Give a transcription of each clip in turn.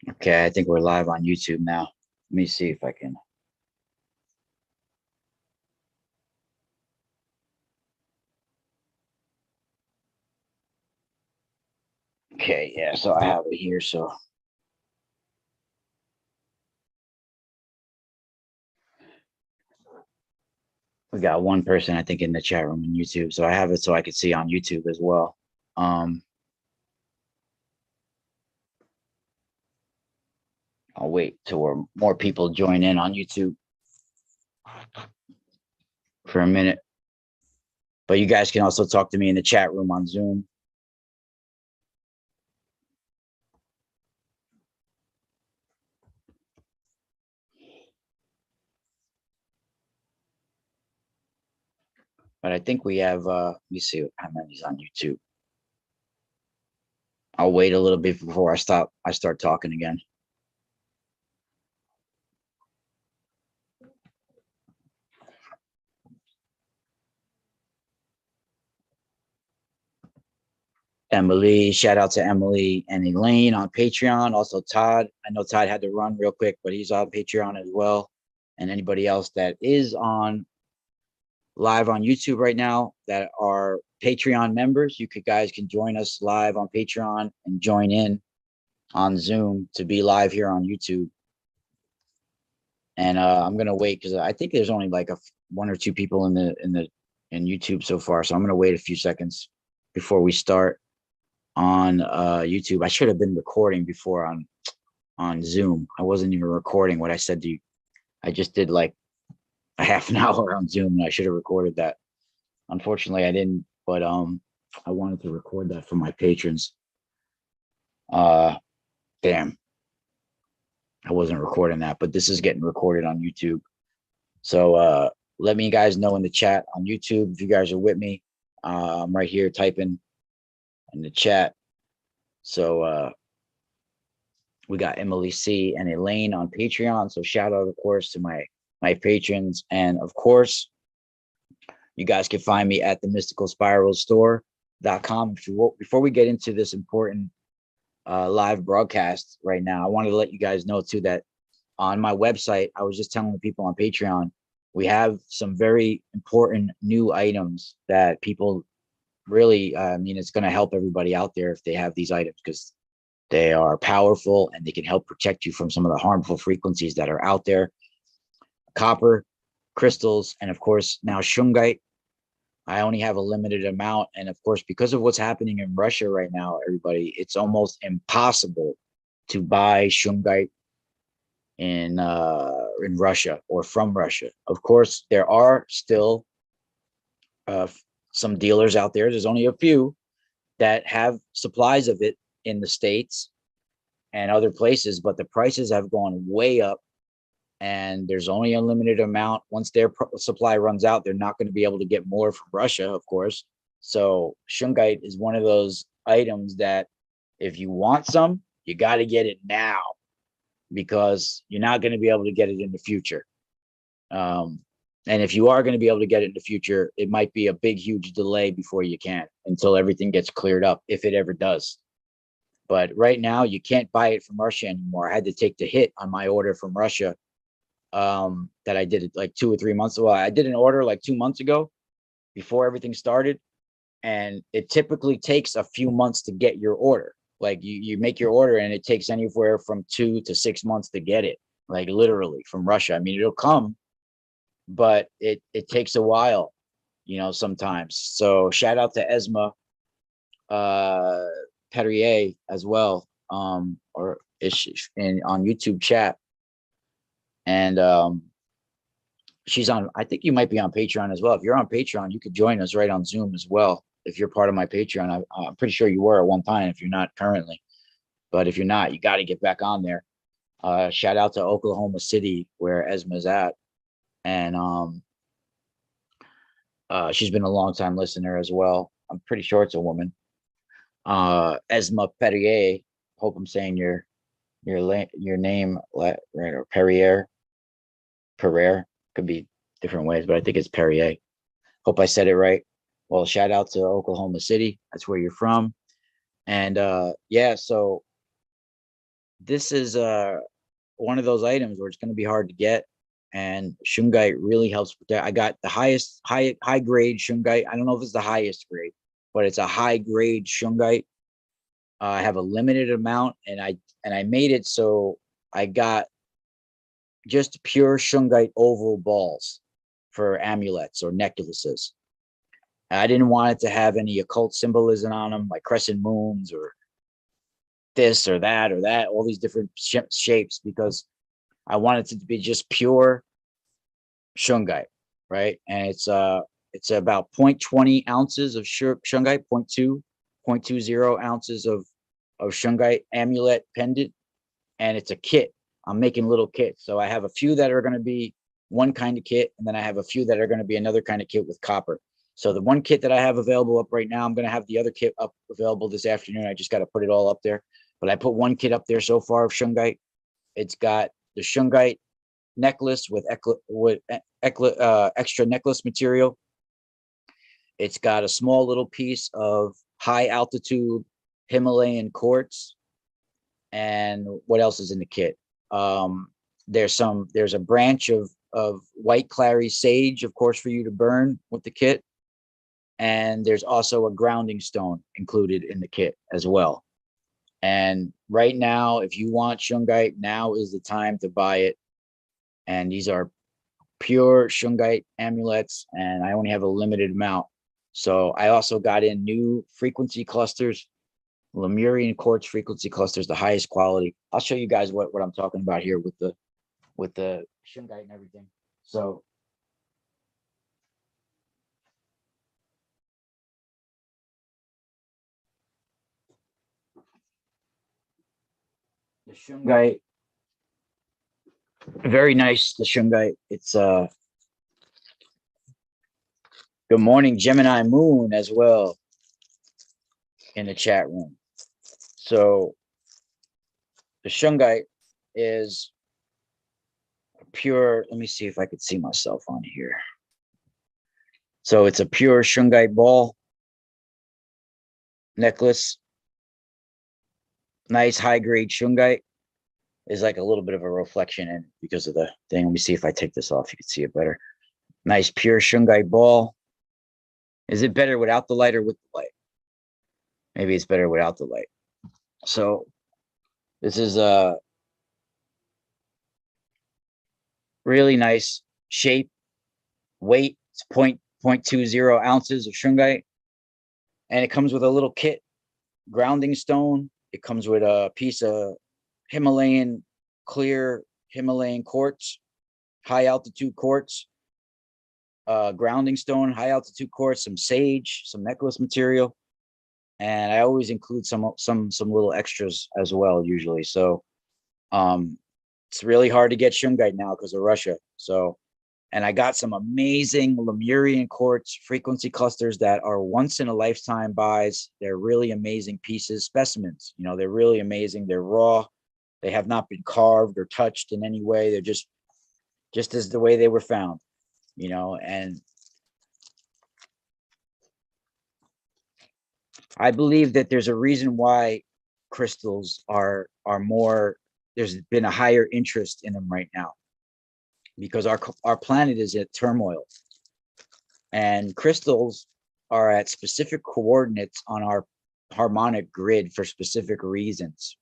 Okay, I think we're live on YouTube now. Let me see if I can. Okay, yeah, so I have it here. So we got one person, I think, in the chat room on YouTube. So I have it so I could see on YouTube as well. I'll wait till more people join in on YouTube for a minute. But you guys can also talk to me in the chat room on Zoom. But I think we have, let me see how many's on YouTube. I'll wait a little bit before I start talking again. Emily, shout out to Emily and Elaine on Patreon. Also Todd. I know Todd had to run real quick, but he's on Patreon as well. And anybody else that is on live on YouTube right now that are Patreon members, guys can join us live on Patreon and join in on Zoom to be live here on YouTube. And I'm gonna wait because I think there's only like one or two people in YouTube so far. So I'm gonna wait a few seconds before we start on YouTube. I should have been recording before on Zoom. I wasn't even recording what I said to you. I just did like a half an hour on Zoom, and I should have recorded that. Unfortunately, I didn't. But I wanted to record that for my patrons. Damn, I wasn't recording that, but this is getting recorded on YouTube. So let me guys know in the chat on YouTube if you guys are with me. I'm right here typing in the chat. So we got Emily C and Elaine on Patreon. So shout out, of course, to my patrons. And of course, you guys can find me at the mysticalspiralstore.com. Before we get into this important live broadcast right now, I wanted to let you guys know too that on my website, I was just telling the people on Patreon, we have some very important new items that people really, I mean, it's going to help everybody out there if they have these items because they are powerful and they can help protect you from some of the harmful frequencies that are out there. Copper, crystals, and of course, now Shungite. I only have a limited amount. And of course, because of what's happening in Russia right now, everybody, it's almost impossible to buy Shungite in Russia or from Russia. Of course, there are still some dealers out there. There's only a few that have supplies of it in the States and other places, but the prices have gone way up and there's only a limited amount. Once their supply runs out, they're not going to be able to get more from Russia, of course. So Shungite is one of those items that if you want some, you got to get it now because you're not going to be able to get it in the future. And if you are going to be able to get it in the future, it might be a big, huge delay before you can until everything gets cleared up, if it ever does. But right now, you can't buy it from Russia anymore. I had to take the hit on my order from Russia that I did it like 2 or 3 months ago. I did an order like 2 months ago before everything started. And it typically takes a few months to get your order. Like you make your order and it takes anywhere from 2 to 6 months to get it, like literally from Russia. I mean, it'll come, but it takes a while, sometimes. So shout out to Esma Perrier as well, or is she on YouTube chat. And she's on, I think you might be on Patreon as well. If you're on Patreon, you could join us right on Zoom as well. If you're part of my Patreon, I'm pretty sure you were at one time if you're not currently. But if you're not, you got to get back on there. Shout out to Oklahoma City where Esma's at. And she's been a long time listener as well. I'm pretty sure it's a woman. Esma Perrier. Hope I'm saying your name right, or Perrier. Could be different ways, but I think it's Perrier. Hope I said it right. Well, shout out to Oklahoma City. That's where you're from. And yeah, so this is one of those items where it's going to be hard to get, and Shungite really helps protect. I got the highest high grade Shungite. I don't know if it's the highest grade, but it's a high grade Shungite. I have a limited amount, and I made it so I got just pure Shungite oval balls for amulets or necklaces. I didn't want it to have any occult symbolism on them, like crescent moons or this or that, all these different shapes, because I wanted it to be just pure Shungite, right? And it's about 0.20 ounces of Shungite, 0.20 ounces of Shungite amulet pendant, and it's a kit. I'm making little kits. So I have a few that are going to be one kind of kit, and then I have a few that are going to be another kind of kit with copper. So the one kit that I have available up right now, I'm going to have the other kit up available this afternoon. I just got to put it all up there. But I put one kit up there so far of Shungite. It's got the Shungite necklace with extra necklace material. It's got a small little piece of high altitude Himalayan quartz. And what else is in the kit? There's a branch of white clary sage, of course, for you to burn with the kit. And there's also a grounding stone included in the kit as well. And right now, if you want Shungite, now is the time to buy it. And these are pure Shungite amulets, and I only have a limited amount. So I also got in new frequency clusters, Lemurian quartz frequency clusters, the highest quality. I'll show you guys what I'm talking about here with the Shungite and everything. So the Shungite, very nice. The Shungite, it's good morning, Gemini Moon, as well in the chat room. So the Shungite is pure. Let me see if I could see myself on here. So it's a pure Shungite ball necklace. Nice high grade Shungite. Is like a little bit of a reflection in because of the thing. Let me see if I take this off. You can see it better. Nice pure Shungite ball. Is it better without the light or with the light? Maybe it's better without the light. So this is a really nice shape. Weight, it's 0.20 ounces of Shungite. And it comes with a little kit, grounding stone. It comes with a piece of Himalayan, clear Himalayan quartz, high altitude quartz, grounding stone, high altitude quartz, some sage, some necklace material. And I always include some little extras as well, usually. So it's really hard to get Shungite now because of Russia. So, and I got some amazing Lemurian quartz frequency clusters that are once in a lifetime buys. They're really amazing pieces, specimens. You know, they're really amazing. They're raw. They have not been carved or touched in any way. They're just as the way they were found, you know. And I believe that there's a reason why crystals are more, there's been a higher interest in them right now, because our planet is at turmoil, and crystals are at specific coordinates on our harmonic grid for specific reasons.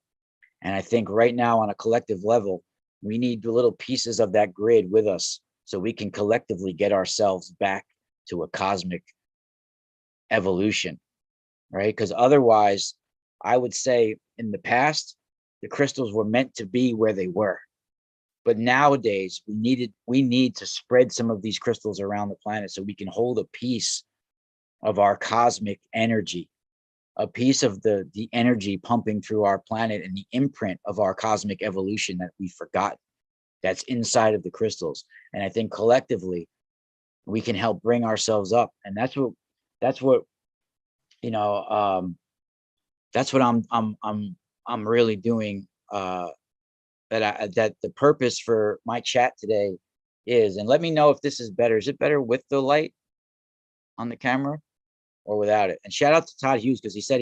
And I think right now on a collective level, we need the little pieces of that grid with us so we can collectively get ourselves back to a cosmic evolution, right? Because otherwise, I would say in the past, the crystals were meant to be where they were. But nowadays, we need to spread some of these crystals around the planet so we can hold a piece of our cosmic energy, a piece of the energy pumping through our planet and the imprint of our cosmic evolution that we forgot, that's inside of the crystals. And I think collectively we can help bring ourselves up. And that's what you know, that's what I'm really doing. That the purpose for my chat today is, and let me know if this is better. Is it better with the light on the camera or without it? And shout out to Todd Hughes, because he said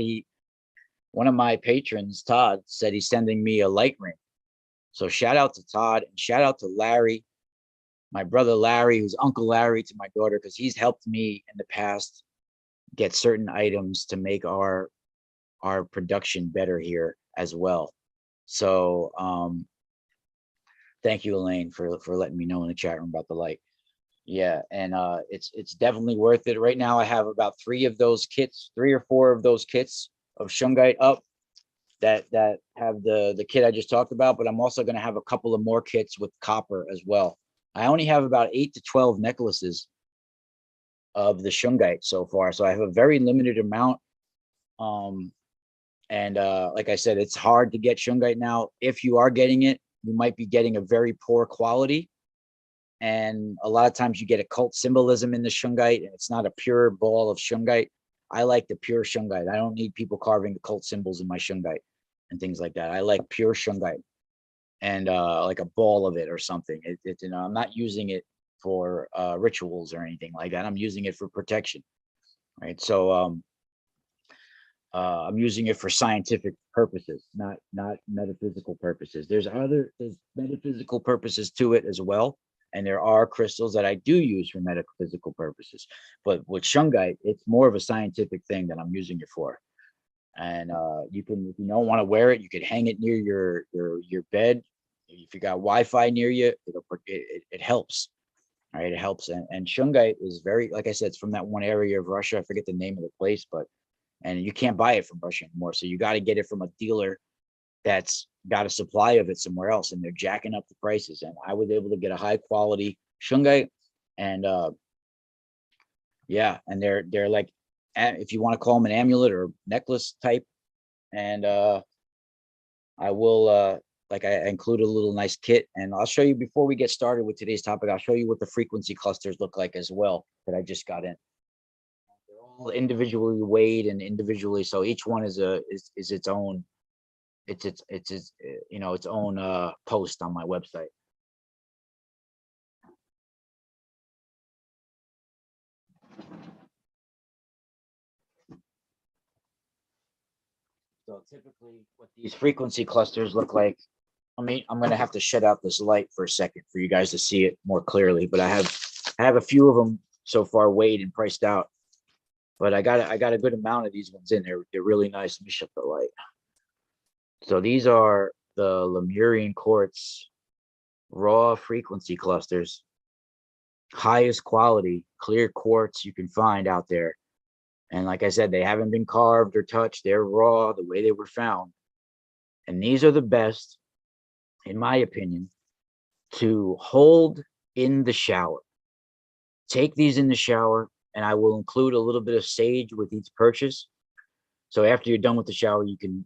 one of my patrons, Todd, said he's sending me a light ring. So shout out to Todd and shout out to Larry, my brother Larry, who's Uncle Larry to my daughter, because he's helped me in the past get certain items to make our production better here as well. So thank you, Elaine, for letting me know in the chat room about the light. Yeah, and it's definitely worth it. Right now I have about 3 or 4 of those kits of Shungite up that have the kit I just talked about, but I'm also going to have a couple of more kits with copper as well. I only have about 8 to 12 necklaces of the Shungite so far, so I have a very limited amount. And like I said, it's hard to get Shungite now. If you are getting it, you might be getting a very poor quality, and a lot of times you get occult symbolism in the Shungite, and it's not a pure ball of Shungite. I like the pure Shungite. I don't need people carving occult symbols in my Shungite and things like that. I like pure Shungite and like a ball of it or something. You know, I'm not using it for rituals or anything like that. I'm using it for protection, right? So I'm using it for scientific purposes, not metaphysical purposes. There's metaphysical purposes to it as well. And there are crystals that I do use for metaphysical purposes. But with Shungite, it's more of a scientific thing that I'm using it for. And you can, if you don't want to wear it, you could hang it near your bed. If you got Wi-Fi near you, it helps. Right, it helps. And Shungite is very, like I said, it's from that one area of Russia. I forget the name of the place, but and you can't buy it from Russia anymore. So you got to get it from a dealer that's got a supply of it somewhere else, and they're jacking up the prices. And I was able to get a high quality Shungite, and yeah, and they're like, if you want to call them an amulet or necklace type, and I will like I include a little nice kit, and I'll show you before we get started with today's topic. I'll show you what the frequency clusters look like as well that I just got in. They're all individually weighed and individually, so each one is its own. It's you know, its own post on my website. So typically what these frequency clusters look like, I mean, I'm going to have to shut out this light for a second for you guys to see it more clearly, but I have a few of them so far weighed and priced out, but I got a good amount of these ones in there. They're really nice. Let me shut the light. So these are the Lemurian quartz raw frequency clusters, highest quality clear quartz you can find out there. And like I said, they haven't been carved or touched. They're raw the way they were found. And these are the best, in my opinion, to hold in the shower. Take these in the shower, and I will include a little bit of sage with each purchase. So after you're done with the shower, you can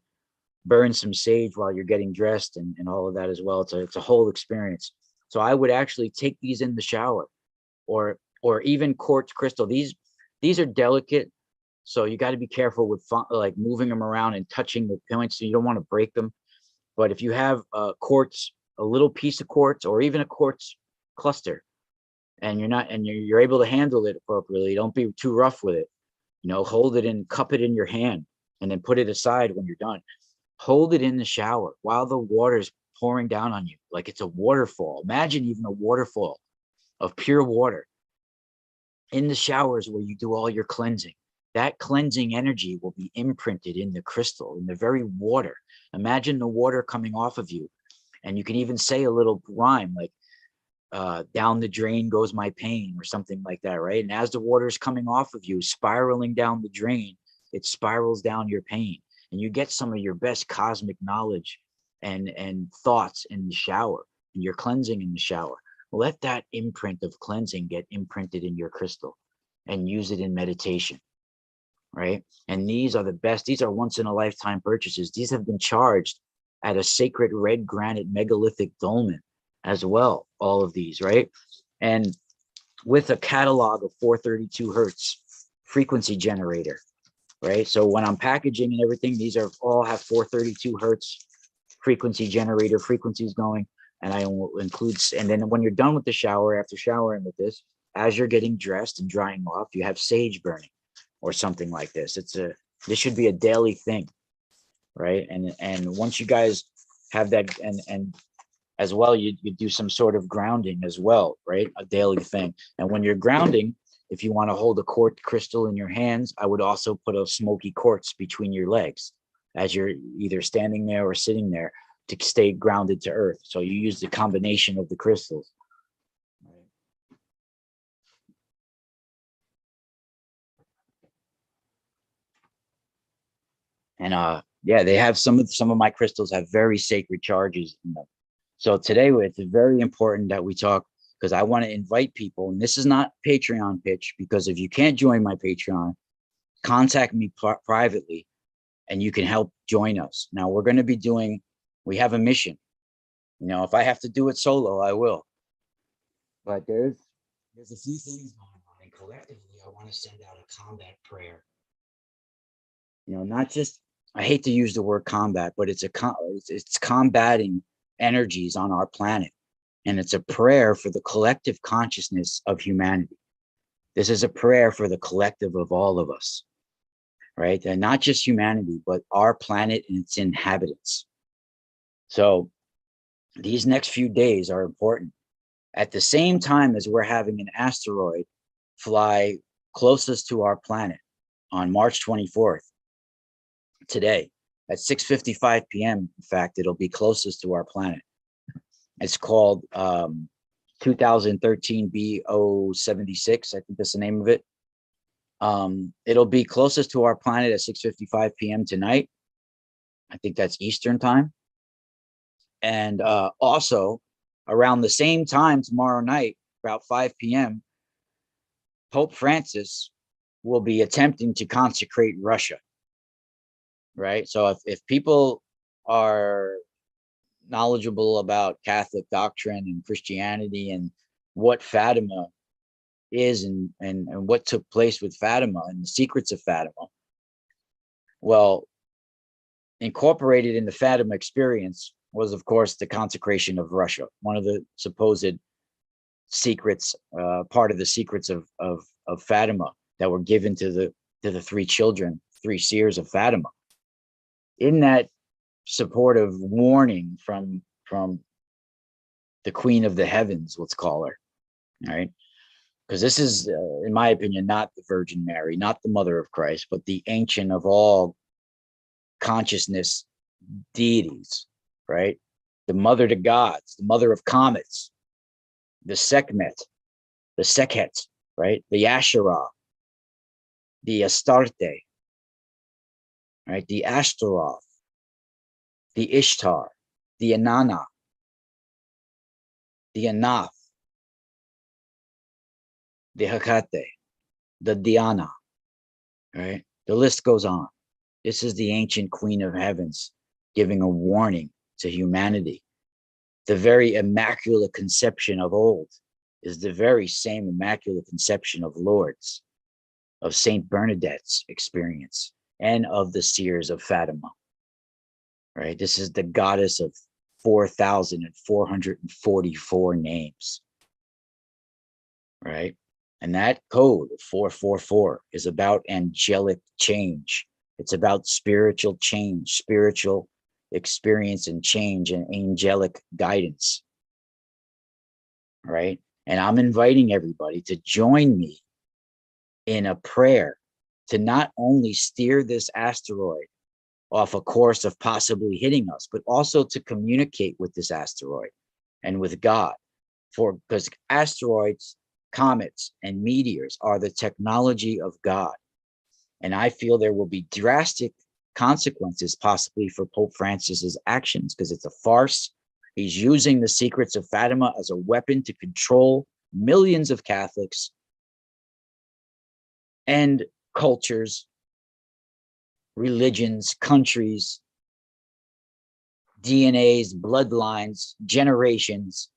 burn some sage while you're getting dressed and all of that as well. It's a whole experience. So I would actually take these in the shower, or even quartz crystal. These are delicate, so you got to be careful with like moving them around and touching the points, so you don't want to break them. But if you have quartz, a little piece of quartz, or even a quartz cluster, and you're able to handle it appropriately, don't be too rough with it. You know, hold it and cup it in your hand, and then put it aside when you're done. Hold it in the shower while the water's pouring down on you, like it's a waterfall. Imagine even a waterfall of pure water in the showers where you do all your cleansing. That cleansing energy will be imprinted in the crystal, in the very water. Imagine the water coming off of you, and you can even say a little rhyme like, down the drain goes my pain, or something like that, right? And as the water is coming off of you, spiraling down the drain, it spirals down your pain, and you get some of your best cosmic knowledge and thoughts in the shower, and you're cleansing in the shower. Let that imprint of cleansing get imprinted in your crystal, and use it in meditation, right? And these are the best. These are once in a lifetime purchases. These have been charged at a sacred red granite megalithic dolmen as well, all of these, right? And with a catalog of 432 hertz frequency generator, right? So when I'm packaging and everything, these are all have 432 hertz frequency generator frequencies going. And I will include, and then when you're done with the shower, after showering with this, as you're getting dressed and drying off, you have sage burning or something like this. This should be a daily thing. right? And once you guys have that, and as well, you do some sort of grounding as well, right? A daily thing. And when you're grounding, if you want to hold a quartz crystal in your hands, I would also put a smoky quartz between your legs as you're either standing there or sitting there to stay grounded to earth. So you use the combination of the crystals. And yeah, they have some of my crystals have very sacred charges in them. So today it's very important that we talk, because I want to invite people, and this is not Patreon pitch, because if you can't join my Patreon, contact me privately and you can help join us. Now we're going to be doing, we have a mission. You know, if I have to do it solo, I will. But there's a few things going on, and collectively, I want to send out a combat prayer. You know, not just, I hate to use the word combat, but it's combating energies on our planet, and it's a prayer for the collective consciousness of humanity. This is a prayer for the collective of all of us, right? And not just humanity, but our planet and its inhabitants. So these next few days are important. At the same time as we're having an asteroid fly closest to our planet on March 24th, today at 6:55 p.m. In fact, it'll be closest to our planet. It's called 2013 BO76. I think that's the name of it. It'll be closest to our planet at 6:55 p.m. tonight. I think that's Eastern time. And also around the same time tomorrow night, about 5 p.m., Pope Francis will be attempting to consecrate Russia. Right. So if people are knowledgeable about Catholic doctrine and Christianity and what Fatima is, and what took place with Fatima and the secrets of Fatima, well, incorporated in the Fatima experience was, of course, the consecration of Russia, one of the supposed secrets, part of the secrets of Fatima that were given to the three children, three seers of Fatima. In that supportive warning from the Queen of the Heavens, let's call her, right? Because this is, in my opinion, not the Virgin Mary, not the Mother of Christ, but the ancient of all consciousness deities, right? The mother to gods, the mother of comets, the Sekhmet, the Sekhet, right? The Asherah, the Astarte, right? The Ashtaroth, the Ishtar, the Inanna, the Anath, the Hecate, the Diana, right? The list goes on. This is the ancient Queen of Heavens giving a warning to humanity. The very Immaculate Conception of old is the very same Immaculate Conception of Lourdes, of Saint Bernadette's experience, and of the seers of Fatima, right? This is the goddess of 4,444 names, right? And that code of 444 is about angelic change. It's about spiritual change, spiritual experience and change, and angelic guidance, right? And I'm inviting everybody to join me in a prayer to not only steer this asteroid off a course of possibly hitting us, but also to communicate with this asteroid and with God. Because asteroids, comets, and meteors are the technology of God. And I feel there will be drastic consequences possibly for Pope Francis's actions, because it's a farce. He's using the secrets of Fatima as a weapon to control millions of Catholics and cultures, religions, countries, DNAs, bloodlines, generations,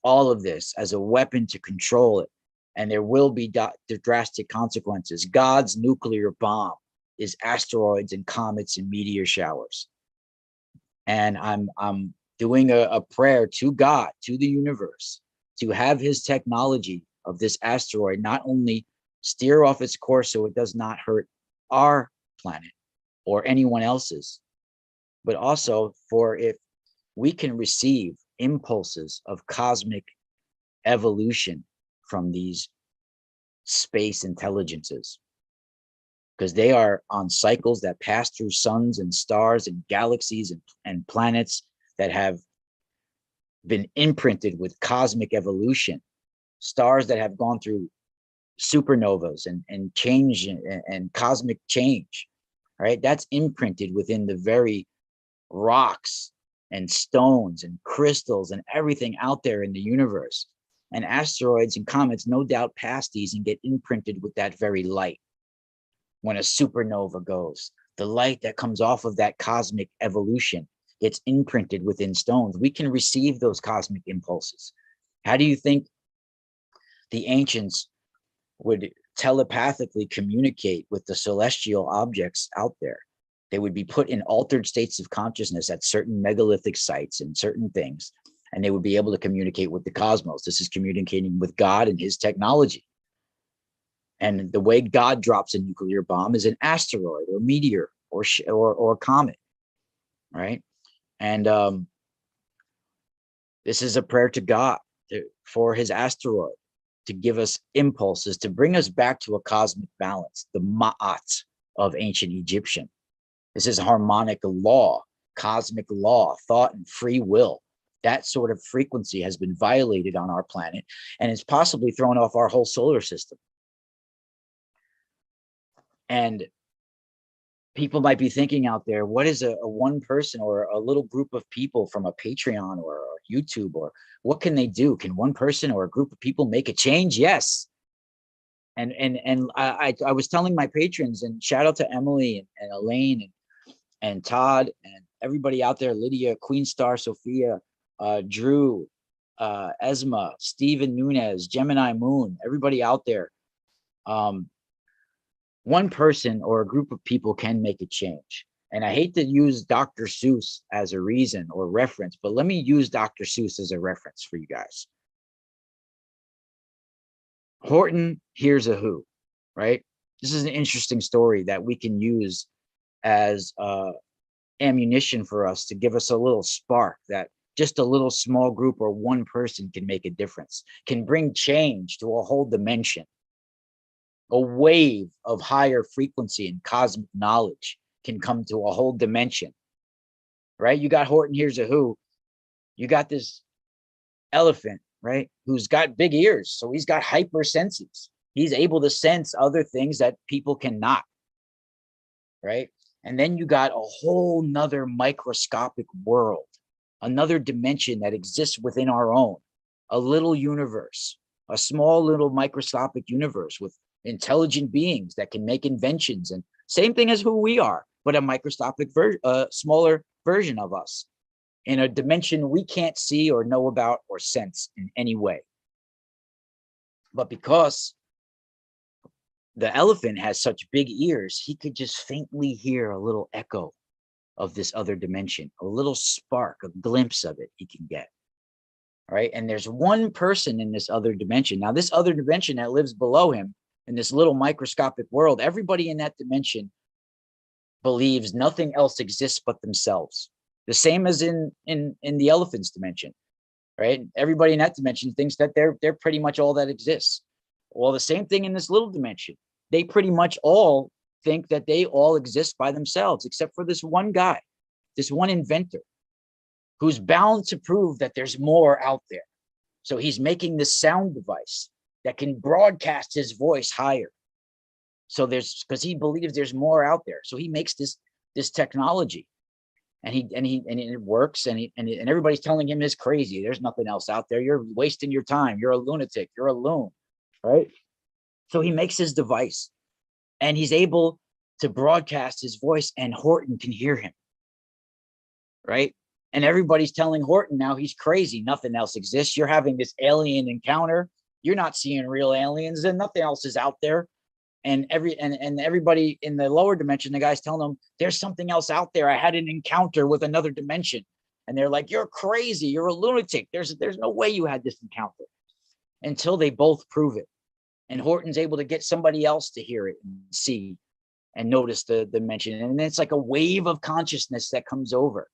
all of this as a weapon to control it. And there will be drastic consequences. God's nuclear bomb is asteroids and comets and meteor showers. And I'm doing a prayer to God, to the universe, to have his technology of this asteroid not only steer off its course so it does not hurt our planet, or anyone else's, but also for if we can receive impulses of cosmic evolution from these space intelligences, because they are on cycles that pass through suns and stars and galaxies and planets that have been imprinted with cosmic evolution, stars that have gone through supernovas and change and cosmic change, right? That's imprinted within the very rocks and stones and crystals and everything out there in the universe. And asteroids and comets no doubt pass these and get imprinted with that very light. When a supernova goes, the light that comes off of that cosmic evolution gets imprinted within stones. We can receive those cosmic impulses. How do you think the ancients would telepathically communicate with the celestial objects out there? They would be put in altered states of consciousness at certain megalithic sites and certain things, and they would be able to communicate with the cosmos. This is communicating with God and his technology. And the way God drops a nuclear bomb is an asteroid or meteor or comet, right? And this is a prayer to God for his asteroid to give us impulses, to bring us back to a cosmic balance, the ma'at of ancient Egyptian. This is harmonic law, cosmic law, thought and free will. That sort of frequency has been violated on our planet, and it's possibly thrown off our whole solar system. And people might be thinking out there, what is a one person or a little group of people from a Patreon or YouTube, or what can they do? Can one person or a group of people make a change? Yes. And I was telling my patrons, and shout out to Emily and Elaine and Todd and everybody out there, Lydia, Queen Star, Sophia, Drew, Esma, Steven Nunez, Gemini Moon, everybody out there. One person or a group of people can make a change. And I hate to use Dr. Seuss as a reason or reference, but let me use Dr. Seuss as a reference for you guys. Horton Hears a Who, right? This is an interesting story that we can use as ammunition for us to give us a little spark that just a little small group or one person can make a difference, can bring change to a whole dimension. A wave of higher frequency and cosmic knowledge can come to a whole dimension, right? You got Horton Hears a Who. You got this elephant, right? Who's got big ears. So he's got hypersenses. He's able to sense other things that people cannot, right? And then you got a whole nother microscopic world, another dimension that exists within our own, a little universe, a small little microscopic universe with intelligent beings that can make inventions, and same thing as who we are, but a microscopic smaller version of us in a dimension we can't see or know about or sense in any way. But because the elephant has such big ears, he could just faintly hear a little echo of this other dimension, a little spark, a glimpse of it he can get. Right? And there's one person in this other dimension. Now, this other dimension that lives below him in this little microscopic world, everybody in that dimension believes nothing else exists but themselves. The same as in the elephant's dimension, right? Everybody in that dimension thinks that they're pretty much all that exists. Well, the same thing in this little dimension. They pretty much all think that they all exist by themselves, except for this one guy, this one inventor, who's bound to prove that there's more out there. So he's making this sound device that can broadcast his voice higher. So because he believes there's more out there. So he makes this technology, and it works, and everybody's telling him it's crazy. There's nothing else out there. You're wasting your time. You're a lunatic. You're a loon, right? So he makes his device, and he's able to broadcast his voice, and Horton can hear him, right? And everybody's telling Horton now he's crazy. Nothing else exists. You're having this alien encounter. You're not seeing real aliens, and nothing else is out there. And everybody in the lower dimension, the guy's telling them there's something else out there. I had an encounter with another dimension. And they're like, you're crazy. You're a lunatic. There's no way you had this encounter, until they both prove it. And Horton's able to get somebody else to hear it and see and notice the dimension. And then it's like a wave of consciousness that comes over,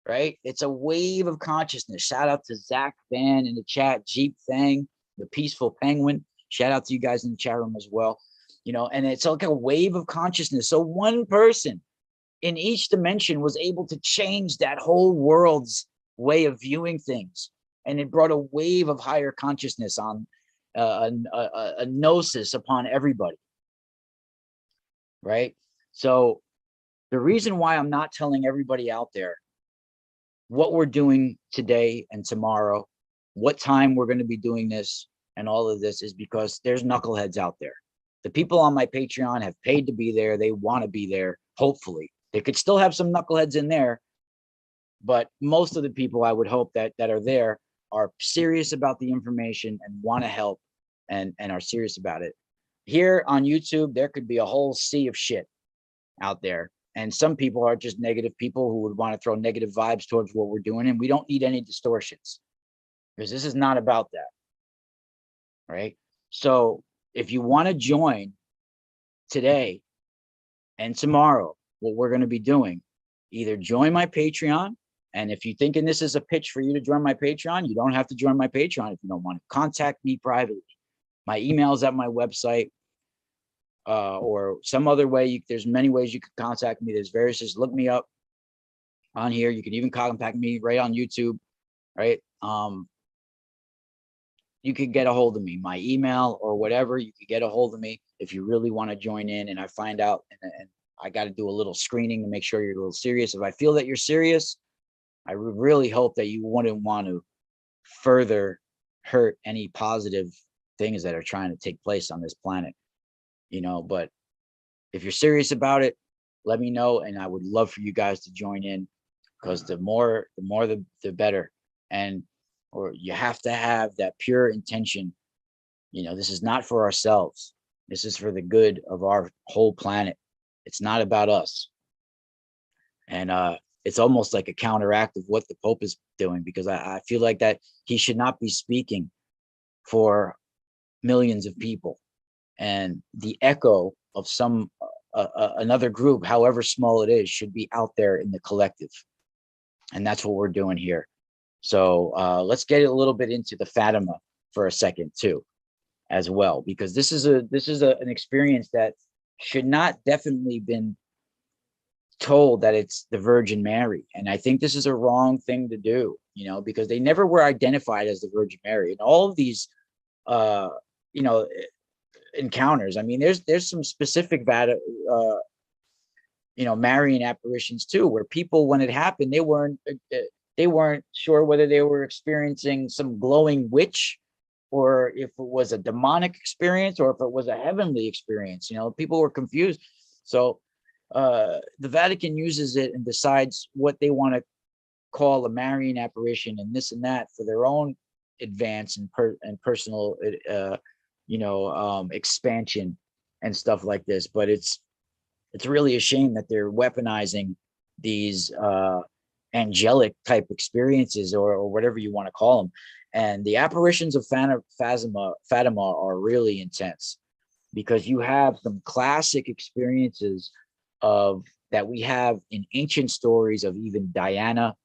right? It's a wave of consciousness. Shout out to Zach Van in the chat, Jeep Thang, the Peaceful Penguin. Shout out to you guys in the chat room as well. You know, and it's like a wave of consciousness. So one person in each dimension was able to change that whole world's way of viewing things. And it brought a wave of higher consciousness on a gnosis upon everybody, right? So the reason why I'm not telling everybody out there what we're doing today and tomorrow, what time we're going to be doing this and all of this, is because there's knuckleheads out there. The people on my Patreon have paid to be there. They want to be there. Hopefully they could still have some knuckleheads in there, but most of the people I would hope that are there are serious about the information and want to help and are serious about it. Here on YouTube, there could be a whole sea of shit out there. And some people are just negative people who would want to throw negative vibes towards what we're doing. And we don't need any distortions, because this is not about that. Right? So if you want to join today and tomorrow, what we're going to be doing, either join my Patreon. And if you're thinking this is a pitch for you to join my Patreon, you don't have to join my Patreon if you don't want to. Contact me privately. My email is at my website. Or some other way. There's many ways you can contact me. There's various, just look me up on here. You can even contact me right on YouTube, right? You could get a hold of me, my email or whatever. You could get a hold of me if you really want to join in. And I find out, and I got to do a little screening to make sure you're a little serious. If I feel that you're serious, I really hope that you wouldn't want to further hurt any positive things that are trying to take place on this planet. You know, but if you're serious about it, let me know, and I would love for you guys to join in, because the more the better. And or you have to have that pure intention. You know, this is not for ourselves. This is for the good of our whole planet. It's not about us. And it's almost like a counteract of what the Pope is doing, because I feel like that he should not be speaking for millions of people. And the echo of some another group, however small it is, should be out there in the collective. And that's what we're doing here. So let's get a little bit into the Fatima for a second too, as well, because this is an experience that should not definitely been told that it's the Virgin Mary. And I think this is a wrong thing to do, you know, because they never were identified as the Virgin Mary. And all of these you know, encounters, I mean, there's some specific you know, Marian apparitions too, where people, when it happened, they weren't sure whether they were experiencing some glowing witch, or if it was a demonic experience, or if it was a heavenly experience. You know, people were confused. So the Vatican uses it and decides what they want to call a Marian apparition and this and that for their own advance and personal you know, expansion and stuff like this. But it's really a shame that they're weaponizing these angelic type experiences, or whatever you want to call them. And the apparitions of Fatima are really intense, because you have some classic experiences of that we have in ancient stories of even Diana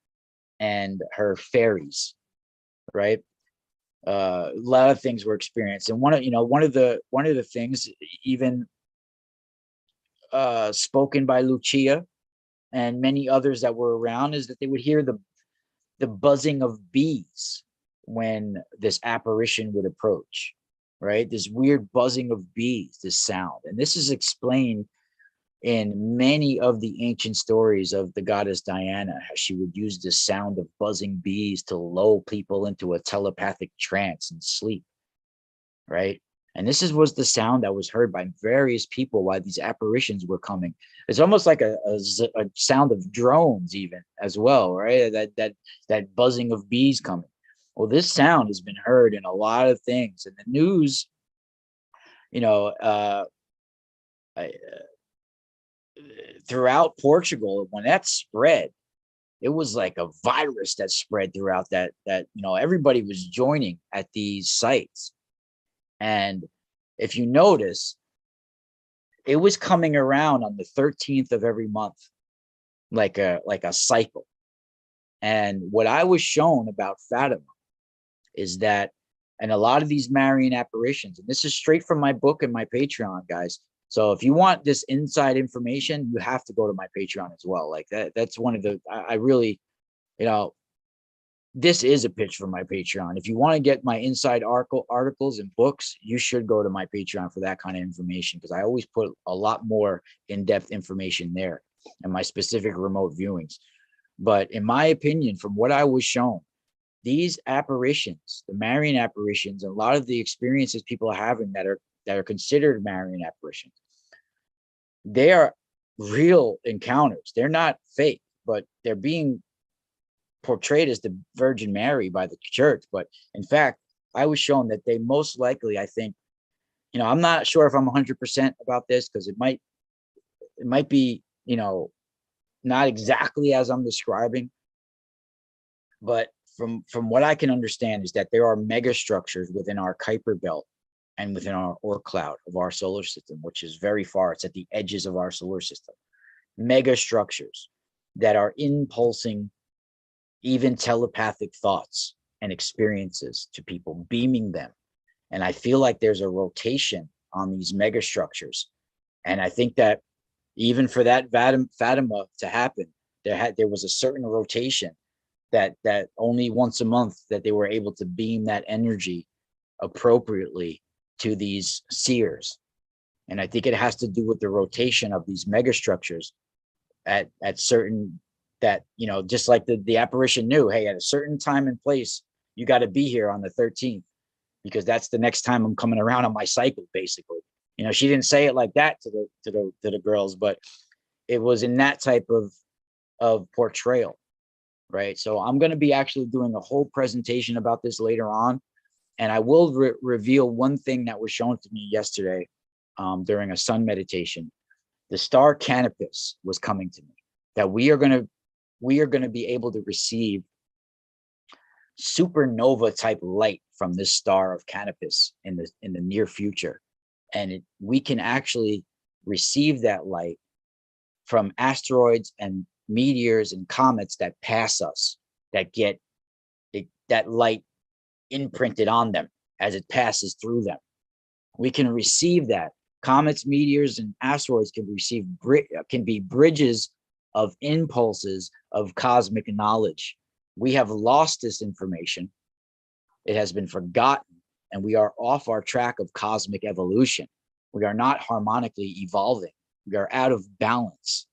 and her fairies, right? A lot of things were experienced, and one of the things even spoken by Lucia and many others that were around is that they would hear the buzzing of bees when this apparition would approach, right? This weird buzzing of bees, this sound. And this is explained in many of the ancient stories of the goddess Diana, how she would use this sound of buzzing bees to lull people into a telepathic trance and sleep, right? And this was the sound that was heard by various people while these apparitions were coming. It's almost like a sound of drones even as well, right? That buzzing of bees coming. Well, this sound has been heard in a lot of things. And the news, you know, throughout Portugal, when that spread, it was like a virus that spread throughout that you know, everybody was joining at these sites. And if you notice, it was coming around on the 13th of every month, like a cycle. And what I was shown about Fatima is that, and a lot of these Marian apparitions, and this is straight from my book and my Patreon, guys. So if you want this inside information, you have to go to my Patreon as well. Like that's one of the, I really, you know, this is a pitch for my Patreon. If you want to get my inside articles and books, you should go to my Patreon for that kind of information, because I always put a lot more in-depth information there and my specific remote viewings. But in my opinion, from what I was shown, these apparitions, the Marian apparitions, and a lot of the experiences people are having that are considered Marian apparitions, they are real encounters. They're not fake, but they're being portrayed as the Virgin Mary by the church. But in fact, I was shown that they most likely, I think, you know, I'm not sure if I'm 100% about this, because it might be, you know, not exactly as I'm describing, but from what I can understand is that there are megastructures within our Kuiper Belt and within our Oort cloud of our solar system, which is very far. It's at the edges of our solar system. Megastructures that are impulsing even telepathic thoughts and experiences to people, beaming them. And I feel like there's a rotation on these megastructures. And I think that even for that Fatima to happen, there was a certain rotation that only once a month that they were able to beam that energy appropriately to these seers. And I think it has to do with the rotation of these megastructures at certain, that, you know, just like the apparition knew, hey, at a certain time and place, you got to be here on the 13th, because that's the next time I'm coming around on my cycle, basically. You know, she didn't say it like that to the girls, but it was in that type of portrayal, right? So I'm going to be actually doing a whole presentation about this later on, and I will reveal one thing that was shown to me yesterday during a sun meditation. The star Canopus was coming to me, that we are going to be able to receive supernova type light from this star of Canopus in the near future. And we can actually receive that light from asteroids and meteors and comets that pass us, that get that light imprinted on them as it passes through them. We can receive that. Comets, meteors, and asteroids can be bridges of impulses of cosmic knowledge. We have lost this information. It has been forgotten, and we are off our track of cosmic evolution. We are not harmonically evolving. We are out of balance.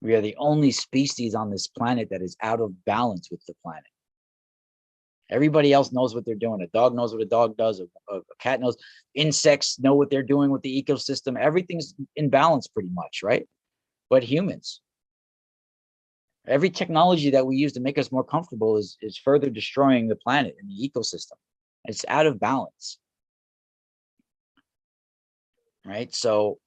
We are the only species on this planet that is out of balance with the planet. Everybody else knows what they're doing. A dog knows what a dog does. A cat knows. Insects know what they're doing with the ecosystem. Everything's in balance pretty much, right? But humans, every technology that we use to make us more comfortable is further destroying the planet and the ecosystem. It's out of balance, right? So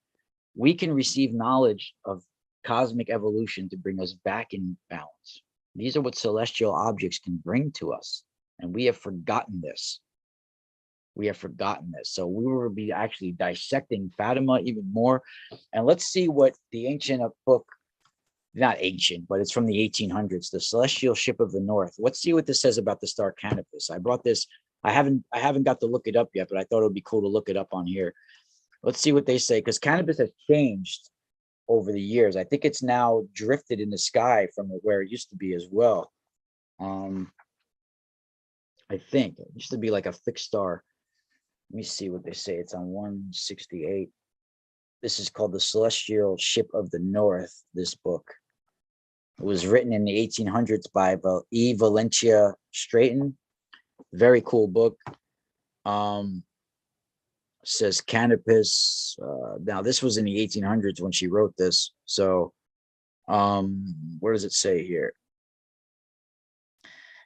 we can receive knowledge of cosmic evolution to bring us back in balance. These are what celestial objects can bring to us. And we have forgotten this. We have forgotten this. So we will be actually dissecting Fatima even more. And let's see what the ancient book, not ancient, but it's from the 1800s, the Celestial Ship of the North. Let's see what this says about the star Canopus. I brought this. I haven't got to look it up yet, but I thought it would be cool to look it up on here. Let's see what they say, because Canopus has changed over the years. I think it's now drifted in the sky from where it used to be as well. I think it used to be like a fixed star. Let me see what they say. It's on 168. This is called the Celestial Ship of the North, this book. It was written in the 1800s by E. Valentia Straighton. Very cool book. Says Canopus. Now, this was in the 1800s when she wrote this. So where does it say here?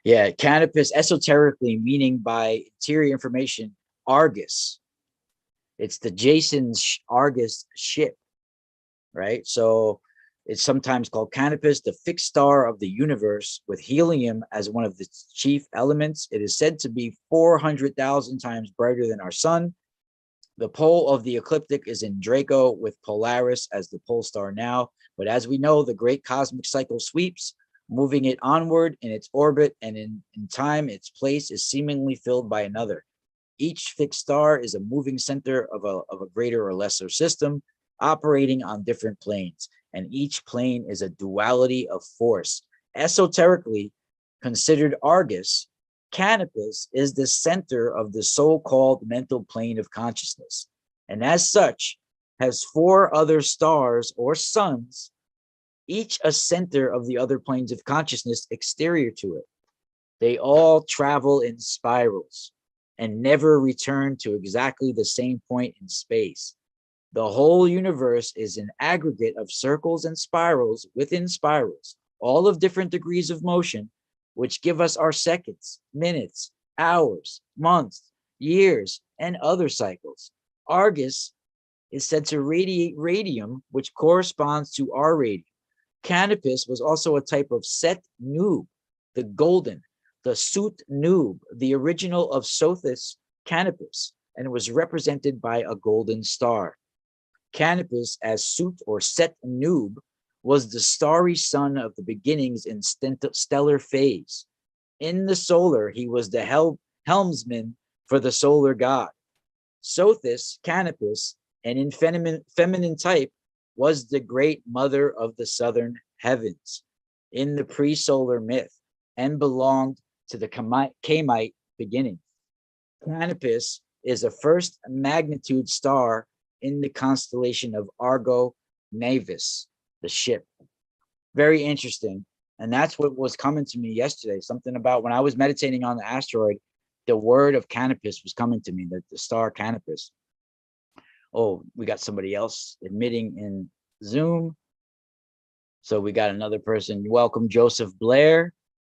Yeah, Canopus, esoterically meaning by interior information, Argus. It's the Jason's Argus ship, right? So it's sometimes called Canopus, the fixed star of the universe, with helium as one of the chief elements. It is said to be 400,000 times brighter than our sun. The pole of the ecliptic is in Draco with Polaris as the pole star now. But as we know, the great cosmic cycle sweeps, moving it onward in its orbit, and in time, its place is seemingly filled by another. Each fixed star is a moving center of a greater or lesser system, operating on different planes, and each plane is a duality of force. Esoterically considered Argus, Canopus is the center of the so-called mental plane of consciousness, and as such has four other stars or suns, each a center of the other planes of consciousness exterior to it. They all travel in spirals and never return to exactly the same point in space. The whole universe is an aggregate of circles and spirals within spirals, all of different degrees of motion, which give us our seconds, minutes, hours, months, years, and other cycles. Argus is said to radiate radium, which corresponds to our radium. Canopus was also a type of Set Noob, the golden, the Sut Noob, the original of Sothis Canopus, and was represented by a golden star. Canopus, as Sut or Set Noob, was the starry sun of the beginnings in stellar phase. In the solar, he was the helmsman for the solar god. Sothis, Canopus, and in feminine type, was the great mother of the southern heavens in the pre-solar myth and belonged to the Kamite beginning. Canopus is a first magnitude star in the constellation of Argo Navis, the ship. Very interesting. And that's what was coming to me yesterday. Something about when I was meditating on the asteroid, the word of Canopus was coming to me, the star Canopus. Oh, we got somebody else admitting in Zoom. So we got another person. Welcome, Joseph Blair,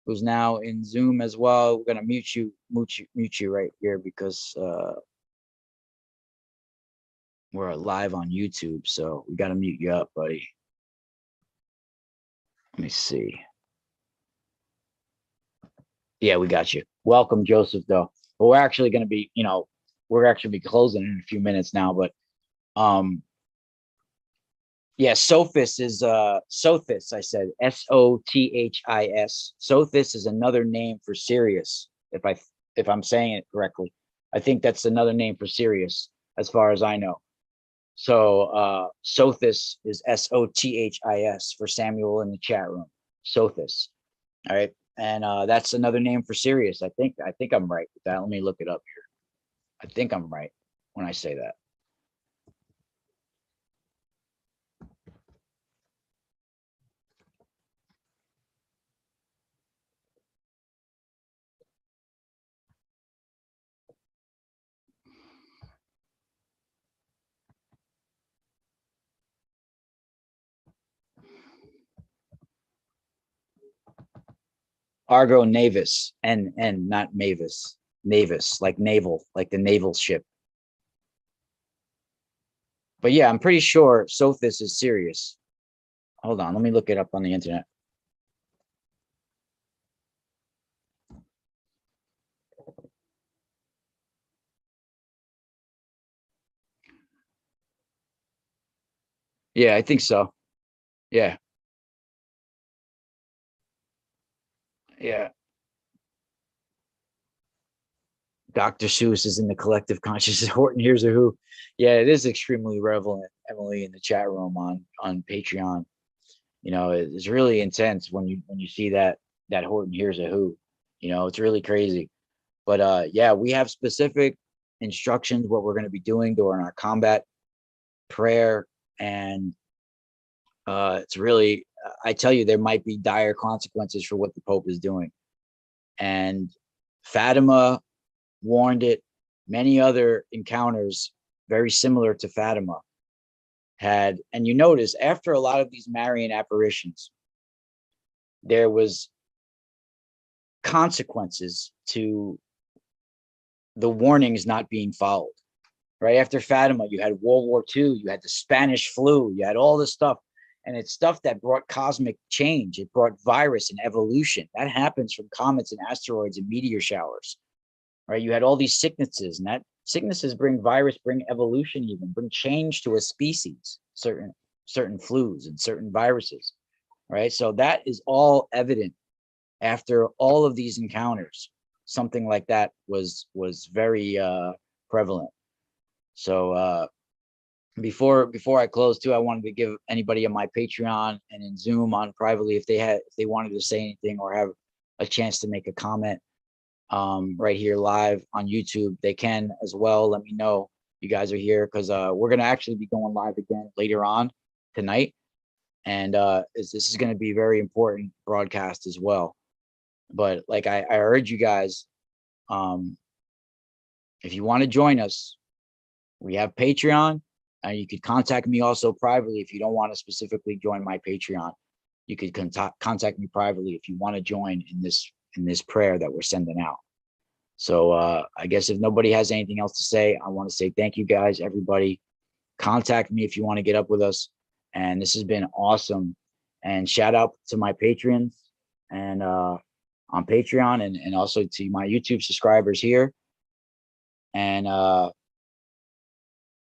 who's now in Zoom as well. We're gonna mute you right here because we're live on YouTube. So we gotta mute you up, buddy. Let me see. Yeah, we got you. Welcome, Joseph, though. But we're actually gonna be, we're actually be closing in a few minutes now, but yeah, Sophis is Sothis, I said Sothis. Sothis is another name for Sirius, if I'm saying it correctly. I think that's another name for Sirius, as far as I know. So Sothis is Sothis for Samuel in the chat room. Sothis. All right. And that's another name for Sirius. I think I'm right with that. Let me look it up here. I think I'm right when I say that. Argo Navis, and not Mavis. Navis, like naval, like the naval ship. But yeah, I'm pretty sure Sothis is Sirius. Hold on, let me look it up on the internet. Yeah, I think so. Yeah. Yeah. Dr. Seuss is in the collective consciousness. Horton Hears a Who. Yeah, it is extremely relevant, Emily, in the chat room on Patreon. It's really intense when you see that Horton Hears a Who. It's really crazy. But yeah, we have specific instructions what we're going to be doing during our combat prayer, and it's really, I tell you, there might be dire consequences for what the Pope is doing. And Fatima warned it. Many other encounters very similar to Fatima had, and you notice after a lot of these Marian apparitions, there was consequences to the warnings not being followed. Right after Fatima, you had World War II, you had the Spanish flu, you had all this stuff. And it's stuff that brought cosmic change. It brought virus and evolution. That happens from comets and asteroids and meteor showers. Right? You had all these sicknesses, and that sicknesses bring virus, bring evolution, even bring change to a species, certain flus and certain viruses, right? So that is all evident after all of these encounters. Something like that was very prevalent. So before I close too, I wanted to give anybody on my Patreon and in Zoom on privately, if they wanted to say anything or have a chance to make a comment right here live on YouTube, they can as well. Let me know you guys are here, because we're gonna actually be going live again later on tonight, and this is going to be a very important broadcast as well. But like I urge you guys, if you want to join us, we have Patreon, and you could contact me also privately if you don't want to specifically join my Patreon. You could contact me privately if you want to join in this prayer that we're sending out. So I guess if nobody has anything else to say, I want to say thank you guys, everybody. Contact me if you want to get up with us. And this has been awesome. And shout out to my patrons and on Patreon, and also to my YouTube subscribers here. And